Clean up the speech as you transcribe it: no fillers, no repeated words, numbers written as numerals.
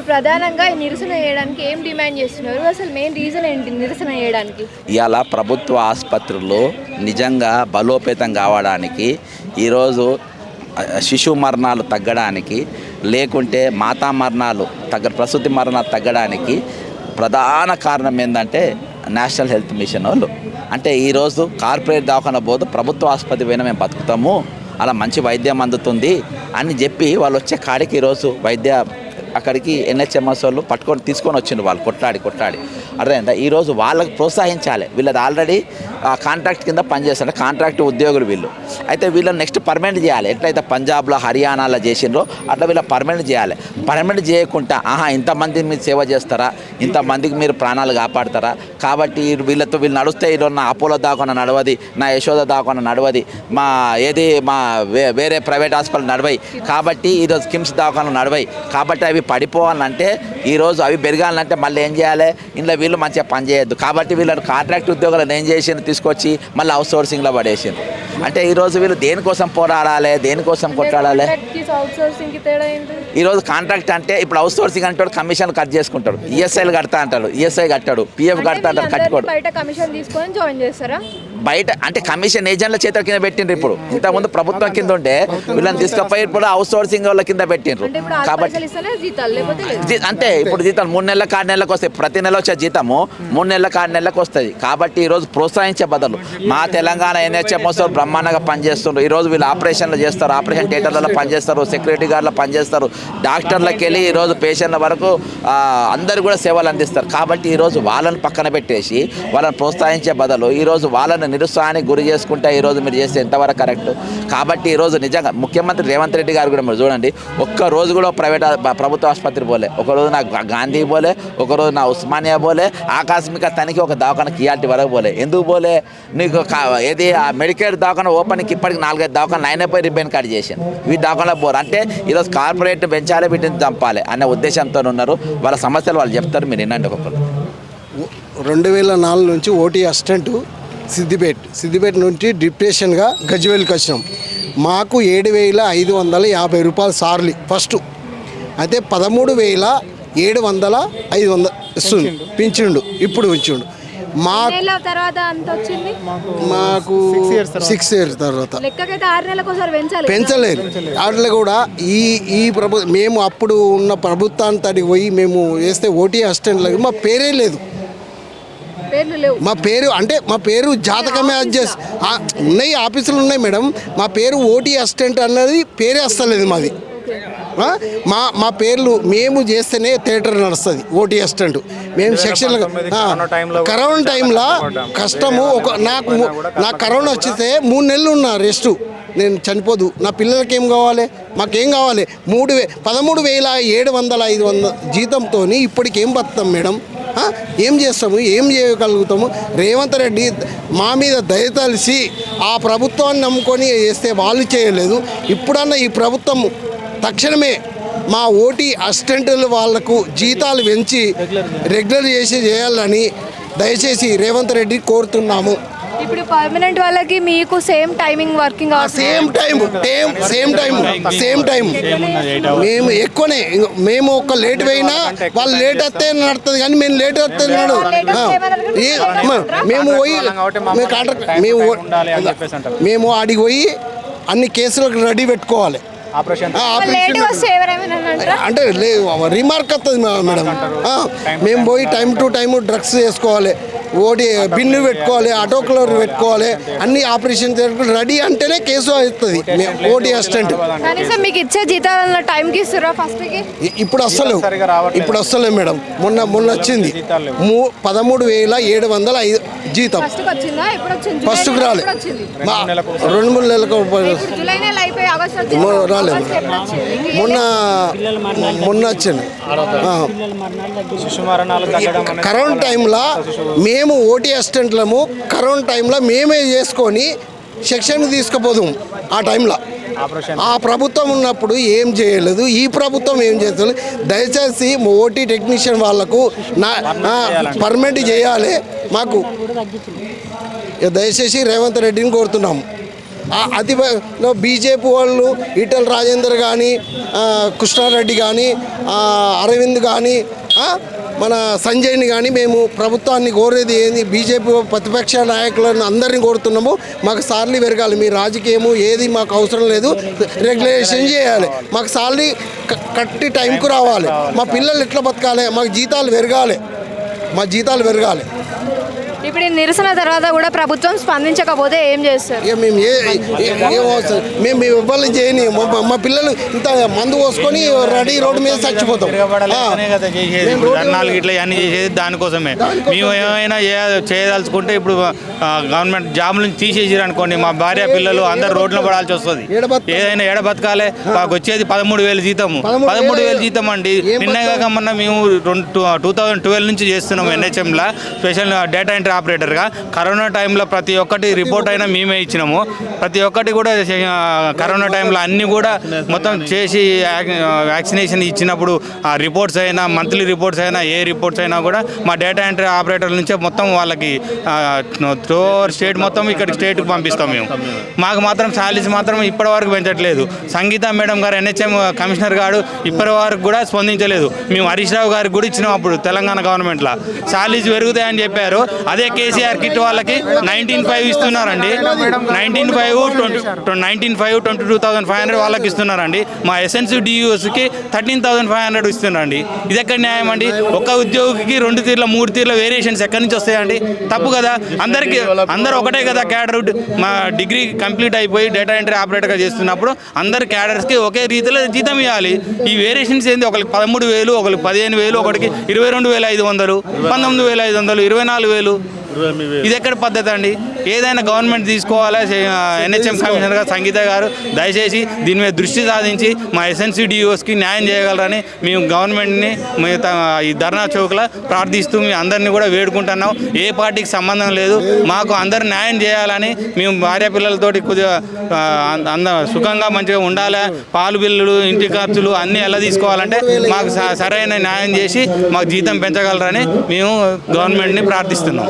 ఇప్పుడు ప్రధానంగా ఈ నిరసన చేయడానికి ఏం డిమాండ్ చేస్తున్నారు? అసలు మెయిన్ రీజన్ ఏంటి నిరసన చేయడానికి? ఇవాళ ప్రభుత్వ ఆసుపత్రుల్లో నిజంగా బలోపేతం కావడానికి, ఈరోజు శిశు మరణాలు తగ్గడానికి, లేకుంటే మాతా మరణాలు ప్రసూతి మరణాలు తగ్గడానికి ప్రధాన కారణం ఏంటంటే నేషనల్ హెల్త్ మిషన్ వాళ్ళు. అంటే ఈరోజు కార్పొరేట్ దవాఖాన పోదు, ప్రభుత్వ ఆసుపత్రి పోయినా మేము బతుకుతాము, అలా మంచి వైద్యం అందుతుంది అని చెప్పి వాళ్ళు వచ్చే కాడికి ఈరోజు అక్కడికి NHMS వాళ్ళు తీసుకొని వచ్చిండ్రు. వాళ్ళు కొట్లాడి అర్థమైందా? ఈరోజు వాళ్ళకి ప్రోత్సహించాలి. వీళ్ళది ఆల్రెడీ కాంట్రాక్ట్ కింద పనిచేస్తారు, కాంట్రాక్ట్ ఉద్యోగులు వీళ్ళు. అయితే వీళ్ళని నెక్స్ట్ పర్మనెంట్ చేయాలి. ఎట్లయితే పంజాబ్లో హర్యానాలో చేసిండ్రో అట్లా వీళ్ళ పర్మనెంట్ చేయాలి. పర్మనెంట్ చేయకుండా ఇంతమంది మీరు సేవ చేస్తారా, ఇంతమందికి మీరు ప్రాణాలు కాపాడతారా, కాబట్టి వీళ్ళు నడుస్తే ఈరోజు నా అపోలో దాకా నడవది, నా యశోద దాకా నడవది, మా వేరే ప్రైవేట్ హాస్పిటల్ నడవయి, కాబట్టి ఈరోజు కిమ్స్ దాకా నడవయి, కాబట్టి అవి పడిపోవాలంటే ఈరోజు అవి పెరగాలంటే మళ్ళీ ఏం చేయాలి? ఇంట్లో వీళ్ళు మంచిగా పని చేయొద్దు. కాబట్టి వీళ్ళని కాంట్రాక్ట్ ఉద్యోగులను ఏం చేసింది, తీసుకొచ్చి మళ్ళీ అవుట్ సోర్సింగ్లో పడేసింది. అంటే ఈరోజు వీళ్ళు దేనికోసం పోరాడాలి, దేనికోసం కొట్లాడాలి? ఈరోజు కాంట్రాక్ట్ అంటే ఇప్పుడు అవుట్ సోర్సింగ్ అంటే కమిషన్ కట్ చేసుకుంటాడు, ESIలు కడతా అంటాడు, ESI కట్టాడు, PF కడతా అంటాడు, కట్టుకోడు. బయట అంటే కమిషన్ ఏజెంట్ల చేతుల కింద పెట్టిండ్రు. ఇప్పుడు ఇంతకుముందు ప్రభుత్వం కింద ఉంటే వీళ్ళని తీసుకుపోయి ఇప్పుడు అవుట్ సోర్సింగ్ వాళ్ళ కింద పెట్టిండ్రు. కాబట్టి అంటే ఇప్పుడు జీతాలు 3 నెలలకు 6 నెలలకు వస్తాయి. ప్రతి నెల వచ్చే జీతము 3 నెలలకు 6 నెలలకు వస్తుంది. కాబట్టి ఈరోజు ప్రోత్సహించే బదులు మా తెలంగాణ NHMS బ్రహ్మాండంగా పనిచేస్తున్నారు. ఈరోజు వీళ్ళు ఆపరేషన్లు చేస్తారు, ఆపరేషన్ థియేటర్లలో పనిచేస్తారు, సెక్యూరిటీ గార్డులో పనిచేస్తారు, డాక్టర్లకు వెళ్ళి ఈరోజు పేషెంట్ల వరకు అందరూ కూడా సేవలు అందిస్తారు. కాబట్టి ఈరోజు వాళ్ళని పక్కన పెట్టేసి వాళ్ళని ప్రోత్సహించే బదులు ఈరోజు వాళ్ళని నిరుత్సాహానికి గురి చేసుకుంటే ఈరోజు మీరు చేస్తే ఎంతవరకు కరెక్ట్? కాబట్టి ఈరోజు నిజంగా ముఖ్యమంత్రి రేవంత్ రెడ్డి గారు కూడా మీరు చూడండి, ఒక్కరోజు కూడా ప్రభుత్వ ఆసుపత్రి పోలే, ఒకరోజు నా గాంధీ పోలే, ఒకరోజు నా ఉస్మానియా పోలే, ఆకస్మిక తనిఖీ ఒక దవాఖానకి ఇయాల్టి వరకు పోలే. ఎందుకు పోలే? నీకు ఏది ఆ మెడికేర్ దవాఖాన ఓపెన్కి ఇప్పటికి 4-5 దవాఖానలు ఆయన పోయి రిబ్బన్ కట్ చేశాను. వీటి దవాఖానలో పోరు. అంటే ఈరోజు కార్పొరేట్ పెంచాలి, వీటిని చంపాలి అనే ఉద్దేశంతో ఉన్నారు. వాళ్ళ సమస్యలు వాళ్ళు చెప్తారు, మీరు వినండి. ఒక్కొక్కరు 2004 నుంచి ఓటీ అసిస్టెంట్ సిద్దిపేట నుంచి డిప్యూటేషన్గా గజ్వేల్కి వచ్చినాం. మాకు 7,550 రూపాయలు సార్లు ఫస్ట్, అయితే 13,700 ఇస్తుంది పింఛండు. ఇప్పుడు ఉంచుండు మాకు 6 ఇయర్స్ తర్వాత పెంచలేదు. అట్లా కూడా ఈ మేము అప్పుడు ఉన్న ప్రభుత్వానికి పోయి మేము వేస్తే ఓటీ అసిస్టెంట్లకు మా పేరే లేదు. మా పేరు జాతకమే అడ్జస్ట్ ఉన్నాయి, ఆఫీసులు ఉన్నాయి మేడం. మా పేరు ఓటీ అసిస్టెంట్ అన్నది పేరే వస్తలేదు మాది. మా పేర్లు మేము చేస్తేనే థియేటర్ నడుస్తుంది ఓటీ అసిస్టెంట్. మేము సెక్షన్ కరోనా టైంలో కష్టము. నాకు కరోనా వచ్చితే 3 నెలలు ఉన్నా రెస్ట్, నేను చనిపోదు. నా పిల్లలకి ఏం కావాలి, మాకేం కావాలి? 13,700 జీతంతో ఇప్పటికి ఏం బతుకుతాం మేడం? ఏం చేస్తాము, ఏం చేయగలుగుతాము? రేవంత్ రెడ్డి మా మీద దయతలిసి ఆ ప్రభుత్వాన్ని నమ్ముకొని చేస్తే వాళ్ళు చేయలేదు. ఇప్పుడన్నా ఈ ప్రభుత్వం తక్షణమే మా ఓటీ అసిస్టెంట్లు వాళ్లకు జీతాలు పెంచి రెగ్యులర్ చేయాలని దయచేసి రేవంత్ రెడ్డి కోరుతున్నాము. ఇప్పుడు పర్మనెంట్ వాళ్ళకి మీకు same timing working same time మేము ఎక్కువనే. మేము ఒక లేట్ పోయినా వాళ్ళు లేట్ వస్తే నడుతుంది, కానీ మేము లేట్ వస్తే నడదు. మేము ఆడికి పోయి అన్ని కేసులకు రెడీ పెట్టుకోవాలి. అంటే రిమార్క్ వస్తుంది మేడం. మేము పోయి టైం టు టైం డ్రగ్స్ చేసుకోవాలి, ఓడి బిల్లు పెట్టుకోవాలి, ఆటోక్లర్ పెట్టుకోవాలి, అన్ని ఆపరేషన్ రెడీ అంటేనే కేసు అవుతుంది. ఓటీ అసిస్టెంట్ మీకు ఇచ్చే జీతాలు టైంకి ఇస్తారా? ఫస్ట్కి ఇప్పుడు వస్తలేదు మేడం. మొన్న వచ్చింది 13,705 జీతం. ఫస్ట్కి రాలేదు, 2-3 నెలలకు రాలేదు. మొన్న వచ్చింది. కరోనా టైంలో మేము ఓటీ అసిస్టెంట్లము కరోనా టైంలో మేమే చేసుకొని సెక్షన్కి తీసుకుపోదాం. ఆ టైంలో ఆ ప్రభుత్వం ఉన్నప్పుడు ఏం చేయలేదు, ఈ ప్రభుత్వం ఏం చేస్తుంది. దయచేసి ఓటీ టెక్నీషియన్ వాళ్లకు పర్మనెంట్ చేయాలి. మాకు దయచేసి రేవంత్ రెడ్డిని కోరుతున్నాము. అతి బీజేపీ వాళ్ళు ఈటల రాజేందర్ కానీ కృష్ణారెడ్డి కానీ అరవింద్ కానీ మన సంజయ్ని కానీ మేము ప్రభుత్వాన్ని కోరేది ఏంది, బీజేపీ ప్రతిపక్ష నాయకులను అందరినీ కోరుతున్నాము. మాకు సాలరీ పెరగాలి, మీ రాజకీయము ఏది మాకు అవసరం లేదు, రెగ్యులేషన్ చేయాలి, మాకు సాలరీ కట్టి టైంకు రావాలి, మా పిల్లలు ఎట్లా బతకాలి, మాకు జీతాలు పెరగాలి, మా జీతాలు పెరగాలి. ఇప్పుడు ఈ నిరసన తర్వాత కూడా ప్రభుత్వం స్పందించకపోతే ఏం చేస్తారు? ఇక మేము మేము ఇవ్వాలి చేయని మా పిల్లలు ఇంత మందు పోసుకొని రెడీ రోడ్డు మీద చచ్చిపోతాం. నాలుగు ఇట్లా అన్ని చేసేది దానికోసమే. మేము ఏమైనా చేయదలుచుకుంటే ఇప్పుడు గవర్నమెంట్ జాబ్ నుంచి తీసేసారు అనుకోండి, మా భార్య పిల్లలు అందరు రోడ్లో పడాల్సి వస్తుంది. ఏదైనా ఎడ బతకాలే. మాకు వచ్చేది 13,000 జీతము. 13,000 జీతం అండి. నిన్నగాక మొన్న మేము 2012 నుంచి చేస్తున్నాము NHMలో స్పెషల్ డేటా ఎంట్రీ ఆపరేటర్గా. కరోనా టైంలో ప్రతి ఒక్కటి రిపోర్ట్ అయినా మేమే ఇచ్చినాము. ప్రతి ఒక్కటి కూడా కరోనా టైంలో అన్నీ కూడా మొత్తం చేసి వ్యాక్సినేషన్ ఇచ్చినప్పుడు ఆ రిపోర్ట్స్ అయినా మంత్లీ రిపోర్ట్స్ అయినా ఏ రిపోర్ట్స్ అయినా కూడా మా డేటా ఎంట్రీ ఆపరేటర్ నుంచే మొత్తం వాళ్ళకి స్టేట్ మొత్తం ఇక్కడికి స్టేట్కి పంపిస్తాం మేము. మాకు మాత్రం శాలరీస్ మాత్రం ఇప్పటి వరకు పెంచట్లేదు. సంగీత మేడం గారు NHM కమిషనర్ గారు ఇప్పటి వరకు కూడా స్పందించలేదు. మేము హరీష్ రావు గారికి కూడా ఇచ్చినాం అప్పుడు తెలంగాణ గవర్నమెంట్లో శాలరీస్ పెరుగుతాయని చెప్పారు. అదే కేసీఆర్ కిట్ వాళ్ళకి 19,500 ఇస్తున్నారండి. 19,500 22,500 వాళ్ళకి ఇస్తున్నారండి. మా ఎస్ఎన్సీ డియూస్కి 13,500 ఇస్తున్నారండి. ఇది ఎక్కడ న్యాయం అండి? ఒక్క ఉద్యోగికి 2 తీర్ల 3 తీర్ల వేరియేషన్స్ ఎక్కడి నుంచి వస్తాయండి? తప్పు కదా. అందరూ ఒకటే కదా క్యాడర్. మా డిగ్రీ కంప్లీట్ అయిపోయి డేటా ఎంట్రీ ఆపరేటర్గా చేస్తున్నప్పుడు అందరు క్యాడర్స్కి ఒకే రీతిలో జీతం ఇవ్వాలి. ఈ వేరియేషన్స్ ఏంది? ఒకరికి 13,000, ఒకరికి 15,000, ఒకరికి 22,500, 19,500, 24,000. ఇది ఎక్కడ పద్ధతి అండి? ఏదైనా గవర్నమెంట్ తీసుకోవాలా. NHM కమిషనర్గా సంగీత గారు దయచేసి దీని మీద దృష్టి సాధించి మా ఎస్ఎన్సీ డిఓస్కి న్యాయం చేయగలరని మేము గవర్నమెంట్ని ఈ ధర్నా చౌక్లో ప్రార్థిస్తూ మీ అందరినీ కూడా వేడుకుంటున్నాం. ఏ పార్టీకి సంబంధం లేదు, మాకు అందరు న్యాయం చేయాలని మేము భార్య పిల్లలతోటి కొద్దిగా సుఖంగా మంచిగా ఉండాలి. పాలు బిల్లులు, ఇంటి ఖర్చులు అన్నీ ఎలా తీసుకోవాలంటే మాకు సరైన న్యాయం చేసి మాకు జీతం పెంచగలరని మేము గవర్నమెంట్ని ప్రార్థిస్తున్నాం.